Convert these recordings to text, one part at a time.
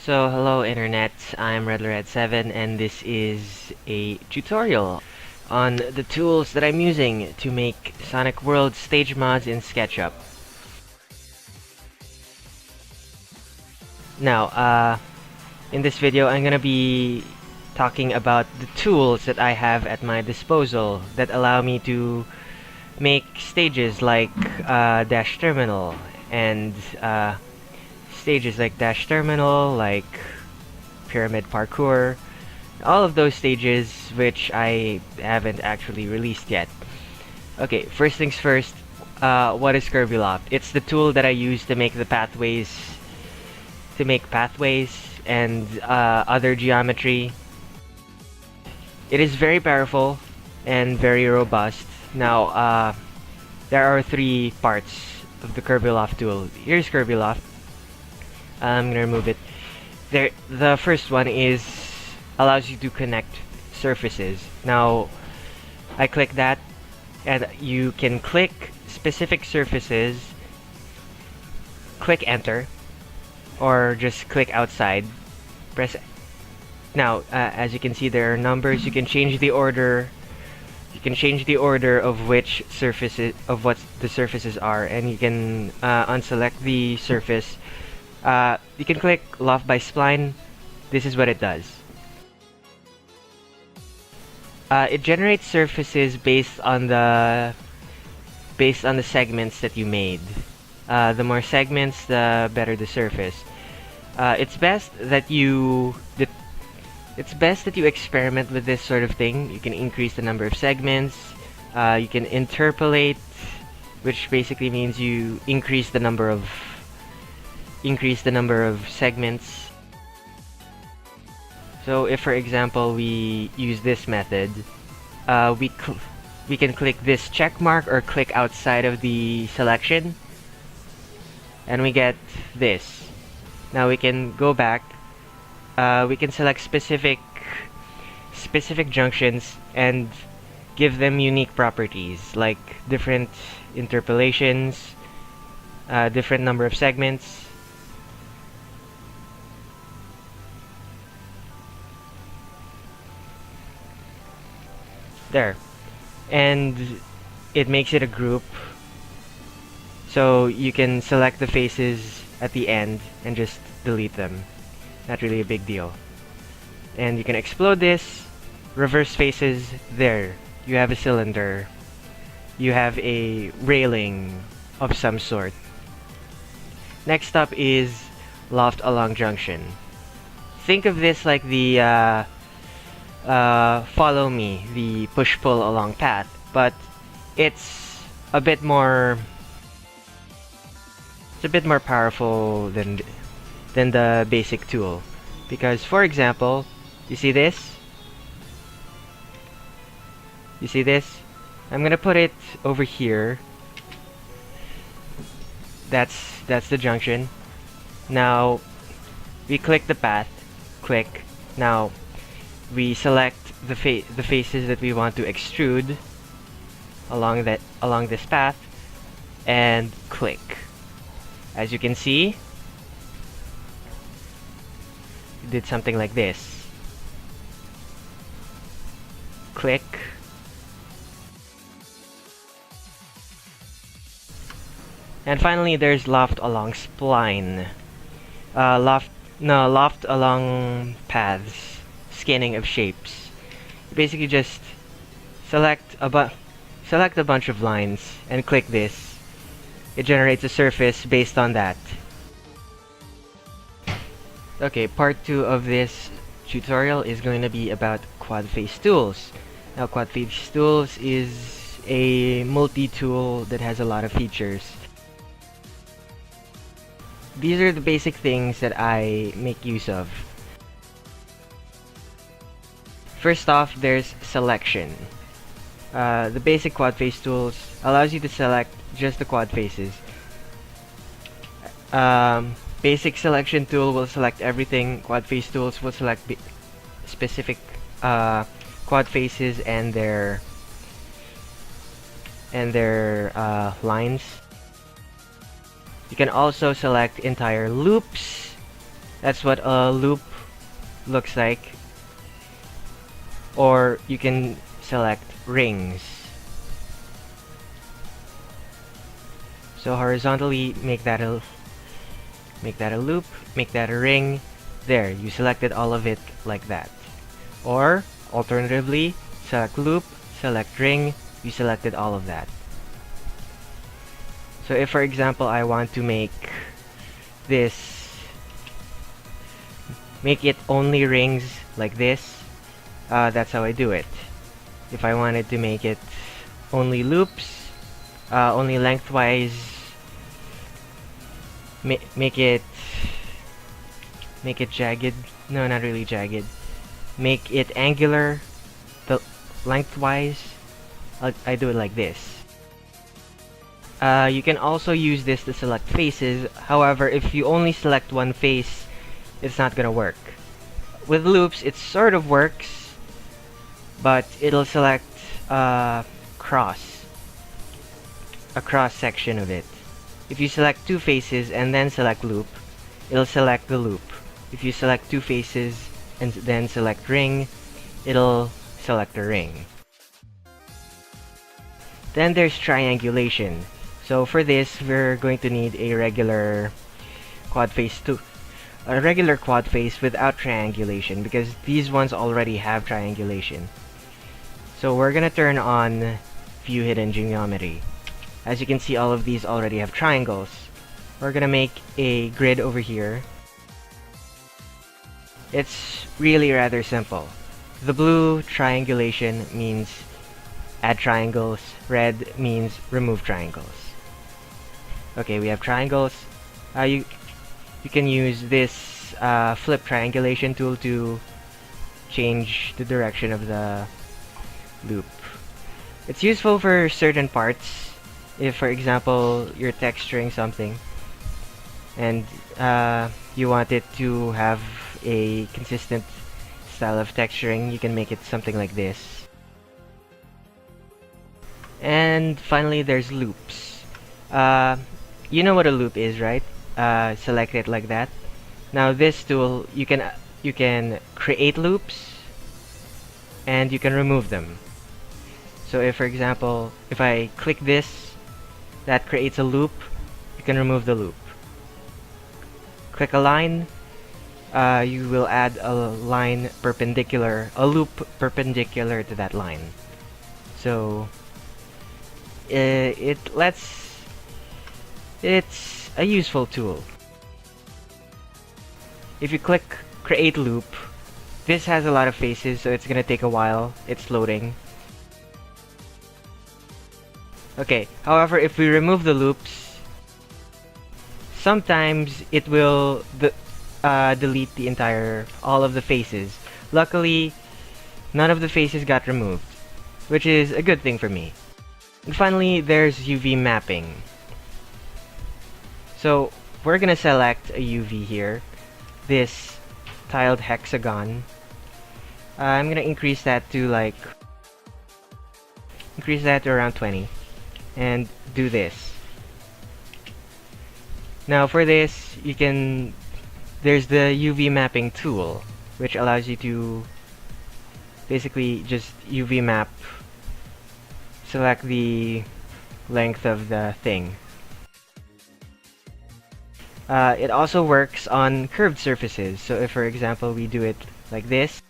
So hello internet, I'm RedLored7 and this is a tutorial on the tools that I'm using to make Sonic World stage mods in SketchUp. Now, in this video I'm gonna be talking about the tools that I have at my disposal that allow me to make stages like Dash Terminal and stages like Dash Terminal, like Pyramid Parkour, all of those stages which I haven't actually released yet. Okay, first things first, what is Curviloft? It's the tool that I use to make pathways and other geometry. It is very powerful and very robust. Now, there are three parts of the Curviloft tool. Here's Curviloft. I'm gonna remove it. The first one is allows you to connect surfaces. Now, I click that, and you can click specific surfaces, click enter, or just click outside. Press. Now, as you can see, there are numbers. You can change the order. You can change the order of which surfaces of what the surfaces are, and you can unselect the surface. You can click Loft by Spline. This is what it does. It generates surfaces based on the segments that you made. The more segments, the better the surface. It's best that you experiment with this sort of thing. You can increase the number of segments. You can interpolate, which basically means you increase the number of segments. So if, for example, we use this method, we can click this check mark or click outside of the selection, and we get this. Now we can go back. We can select specific junctions and give them unique properties like different interpolations, different number of segments. There. And it makes it a group. So you can select the faces at the end and just delete them. Not really a big deal. And you can explode this. Reverse faces. There. You have a cylinder. You have a railing of some sort. Next up is Loft along Junction. Think of this like the follow me, the push-pull along path, but it's a bit more powerful than the basic tool. Because, for example, you see this? You see this? I'm gonna put it over here. That's the junction. Now we click the path. Click. Now we select the faces that we want to extrude along this path, and click. As you can see, it did something like this. Click. And finally, there's Loft along Spline. Loft along paths. Scanning of shapes. You basically just select a bunch of lines and click this. It generates a surface based on that. Okay, part 2 of this tutorial is going to be about Quadface tools. Now, Quadface tools is a multi-tool that has a lot of features. These are the basic things that I make use of. First off, there's selection. The basic Quadface tools allows you to select just the quad faces. Basic selection tool will select everything. Quadface tools will select specific quad faces and their lines. You can also select entire loops That's what a loop looks like. Or you can select rings. So horizontally make that a loop, make that a ring. There, you selected all of it like that. Or alternatively, select loop, select ring, you selected all of that. So if for example I want to make it only rings like this, that's how I do it. If I wanted to make it only loops, only lengthwise, make it jagged. No, not really jagged. Make it angular, the lengthwise. I do it like this. You can also use this to select faces. However, if you only select one face, it's not gonna work. With loops, it sort of works, but it'll select a cross section of it. If you select two faces and then select loop, it'll select the loop. If you select two faces and then select ring, it'll select the ring. Then there's triangulation. So for this, we're going to need a regular Quadface without triangulation, because these ones already have triangulation. So we're gonna turn on view hidden geometry. As you can see, all of these already have triangles. We're gonna make a grid over here. It's really rather simple. The blue triangulation means add triangles, red means remove triangles. Okay, we have triangles. You can use this flip triangulation tool to change the direction of the loop. It's useful for certain parts. If, for example, you're texturing something and you want it to have a consistent style of texturing, you can make it something like this. And finally, there's loops. You know what a loop is, right? Select it like that. Now this tool, you can create loops and you can remove them. So if, for example, if I click this, that creates a loop, you can remove the loop. Click a line, you will add a loop perpendicular to that line. So it's a useful tool. If you click create loop, this has a lot of faces, so it's gonna take a while. It's loading. Okay, however, if we remove the loops, sometimes it will delete all of the faces. Luckily, none of the faces got removed, which is a good thing for me. And finally, there's UV mapping. So we're gonna select a UV here, this tiled hexagon. I'm gonna increase that to around 20, and do this. Now for this, there's the UV mapping tool, which allows you to basically just UV map, select the length of the thing. It also works on curved surfaces. So if, for example, we do it like this,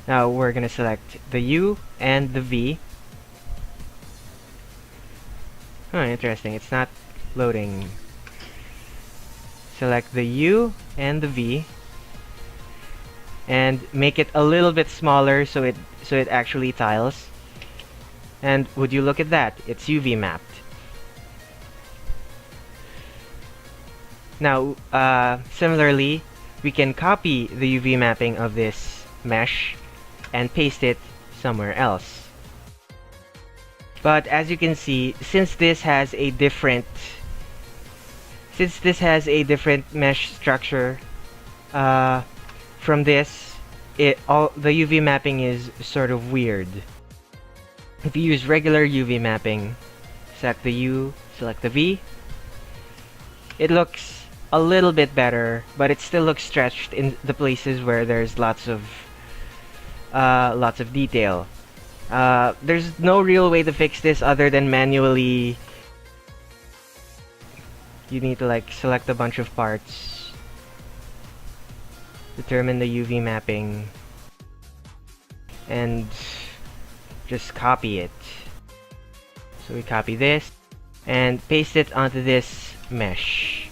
now we're gonna select the U and the V. Interesting, it's not loading. Select the U and the V and make it a little bit smaller so it actually tiles. And would you look at that, it's UV mapped. Now, similarly, we can copy the UV mapping of this mesh and paste it somewhere else. But as you can see, since this has a different mesh structure from this, the UV mapping is sort of weird. If you use regular UV mapping, select the U, select the V, it looks a little bit better, but it still looks stretched in the places where there's lots of detail. There's no real way to fix this other than manually. You need to like select a bunch of parts, determine the UV mapping, and just copy it. So we copy this and paste it onto this mesh.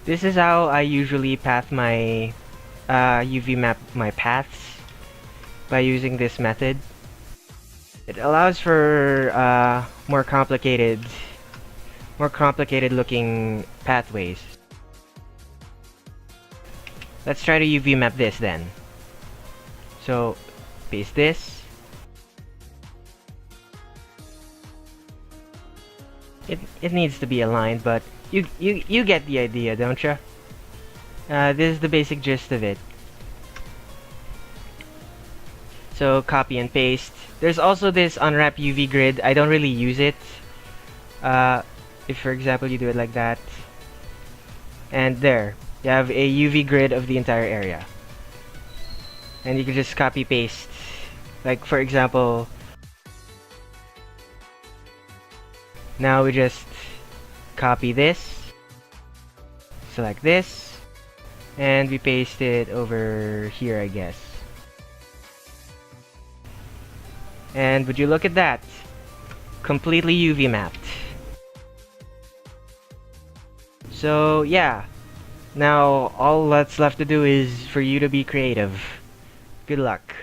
This is how I usually path my UV map my paths, by using this method. It allows for more complicated looking pathways. Let's try to UV map this then. So paste this. It needs to be aligned, but you get the idea, don't you? This is the basic gist of it. So copy and paste. There's also this unwrap UV grid. I don't really use it. If for example you do it like that, and there you have a UV grid of the entire area, and you can just copy paste. Like for example, now we just copy this, select this, and we paste it over here, I guess. And would you look at that? Completely UV mapped. So yeah, now all that's left to do is for you to be creative. Good luck.